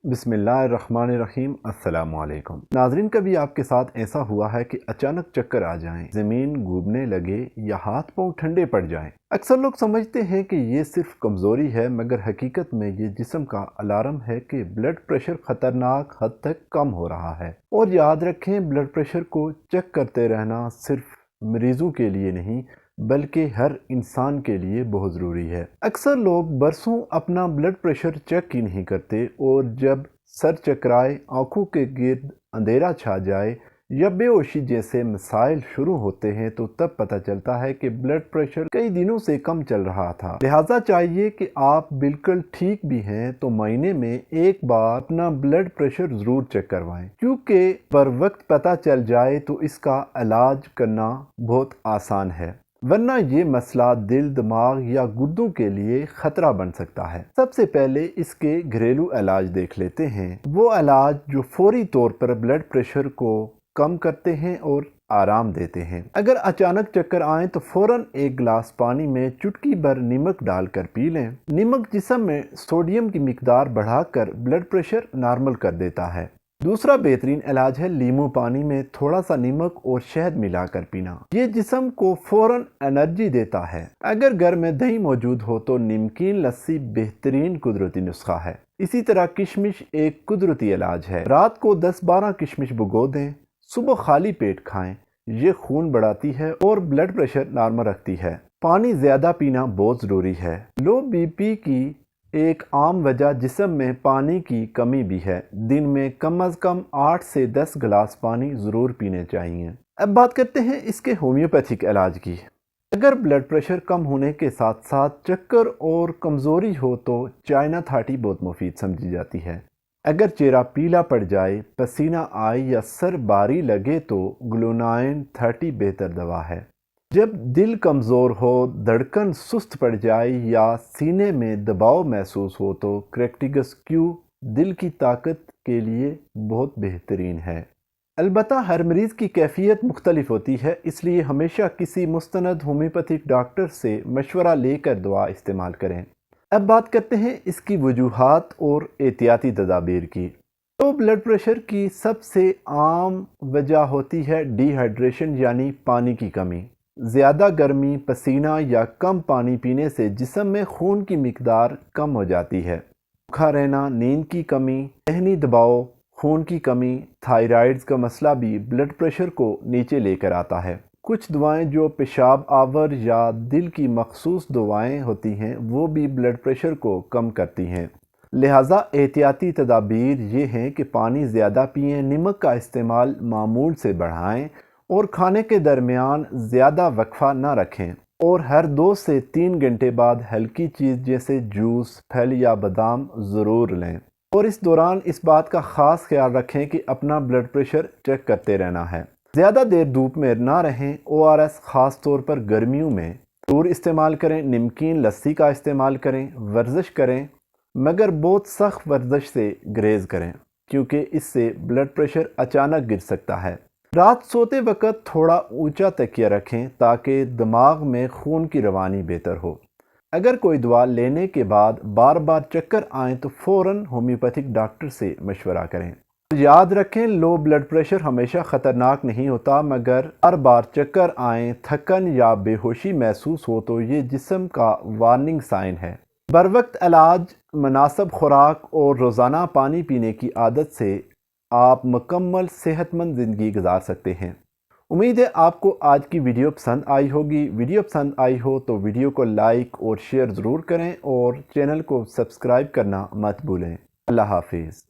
बिस्मिल्लाहिर्रहमानिर्रहीम। अस्सलाम वालेकुम नाज़रीन, कभी आपके साथ ऐसा हुआ है कि अचानक चक्कर आ जाएं, ज़मीन घूमने लगे या हाथ पांव ठंडे पड़ जाएं? अक्सर लोग समझते हैं कि ये सिर्फ कमज़ोरी है, मगर हकीकत में ये जिस्म का अलार्म है कि ब्लड प्रेशर ख़तरनाक हद तक कम हो रहा है। और याद रखें, ब्लड प्रेशर को चेक करते रहना सिर्फ मरीजों के लिए नहीं बल्कि हर इंसान के लिए बहुत ज़रूरी है। अक्सर लोग बरसों अपना ब्लड प्रेशर चेक ही नहीं करते, और जब सर चकराए, आंखों के गिर्द अंधेरा छा जाए या बेहोशी जैसे मसाइल शुरू होते हैं तो तब पता चलता है कि ब्लड प्रेशर कई दिनों से कम चल रहा था। लिहाजा चाहिए कि आप बिल्कुल ठीक भी हैं तो महीने में एक बार अपना ब्लड प्रेशर ज़रूर चेक करवाएं, क्योंकि पर वक्त पता चल जाए तो इसका इलाज करना बहुत आसान है, वरना ये मसला दिल, दिमाग या गुर्दों के लिए खतरा बन सकता है। सबसे पहले इसके घरेलू इलाज देख लेते हैं। वो इलाज जो फौरी तौर पर ब्लड प्रेशर को कम करते हैं और आराम देते हैं। अगर अचानक चक्कर आए तो फौरन एक गिलास पानी में चुटकी भर नमक डालकर पी लें। नमक जिस्म में सोडियम की मिकदार बढ़ाकर ब्लड प्रेशर नॉर्मल कर देता है। दूसरा बेहतरीन इलाज है नींबू पानी में थोड़ा सा नमक और शहद मिलाकर पीना। ये जिस्म को फौरन एनर्जी देता है। अगर घर में दही मौजूद हो तो नमकीन लस्सी बेहतरीन कुदरती नुस्खा है। इसी तरह किशमिश एक कुदरती इलाज है। रात को 10-12 किशमिश भिगो दें, सुबह खाली पेट खाएं। ये खून बढ़ाती है और ब्लड प्रेशर नॉर्मल रखती है। पानी ज्यादा पीना बहुत जरूरी है। लो बीपी की एक आम वजह जिस्म में पानी की कमी भी है। दिन में कम अज़ कम 8 से 10 गिलास पानी ज़रूर पीने चाहिए। अब बात करते हैं इसके होम्योपैथिक इलाज की। अगर ब्लड प्रेशर कम होने के साथ साथ चक्कर और कमज़ोरी हो तो चाइना 30 बहुत मुफीद समझी जाती है। अगर चेहरा पीला पड़ जाए, पसीना आए या सर भारी लगे तो ग्लूनाइन 30 बेहतर दवा है। जब दिल कमज़ोर हो, धड़कन सुस्त पड़ जाए या सीने में दबाव महसूस हो तो क्रेक्टिगस क्यू दिल की ताकत के लिए बहुत बेहतरीन है। अलबत्ता हर मरीज़ की कैफियत मुख्तलिफ होती है, इसलिए हमेशा किसी मुस्तनद होम्योपैथिक डॉक्टर से मशवरा लेकर दवा इस्तेमाल करें। अब बात करते हैं इसकी वजूहात और एहतियाती तदाबीर की। तो ब्लड प्रेशर की सबसे आम वजह होती है डिहाइड्रेशन, यानी पानी की कमी। ज़्यादा गर्मी, पसीना या कम पानी पीने से जिस्म में खून की मिकदार कम हो जाती है। भूखा रहना, नींद की कमी, ज़हनी दबाव, खून की कमी, थायराइड का मसला भी ब्लड प्रेशर को नीचे लेकर आता है। कुछ दवाएं जो पेशाब आवर या दिल की मखसूस दवाएं होती हैं वो भी ब्लड प्रेशर को कम करती हैं। लिहाजा एहतियाती तदाबीर ये हैं कि पानी ज़्यादा पिएं, नमक का इस्तेमाल मामूल से बढ़ाएं और खाने के दरमियान ज़्यादा वक्फा ना रखें, और हर 2 से 3 घंटे बाद हल्की चीज़ जैसे जूस, फल या बादाम ज़रूर लें। और इस दौरान इस बात का ख़ास ख्याल रखें कि अपना ब्लड प्रेशर चेक करते रहना है। ज़्यादा देर धूप में ना रहें। ORS ख़ास तौर पर गर्मियों में ज़रूर इस्तेमाल करें। नमकीन लस्सी का इस्तेमाल करें। वर्जिश करें, मगर बहुत सख्त वर्जिश से गुरेज करें, क्योंकि इससे ब्लड प्रेशर अचानक गिर सकता है। रात सोते वक्त थोड़ा ऊंचा तकिया रखें ताकि दिमाग में खून की रवानी बेहतर हो। अगर कोई दवा लेने के बाद बार बार चक्कर आए तो फ़ौरन होम्योपैथिक डॉक्टर से मशवरा करें। याद रखें, लो ब्लड प्रेशर हमेशा ख़तरनाक नहीं होता, मगर हर बार चक्कर आए, थकन या बेहोशी महसूस हो तो ये जिस्म का वार्निंग साइन है। बर वक्त इलाज, मुनासिब खुराक और रोज़ाना पानी पीने की आदत से आप मुकम्मल सेहतमंद ज़िंदगी गुजार सकते हैं। उम्मीद है आपको आज की वीडियो पसंद आई होगी। वीडियो पसंद आई हो तो वीडियो को लाइक और शेयर ज़रूर करें और चैनल को सब्सक्राइब करना मत भूलें। अल्लाह हाफिज़।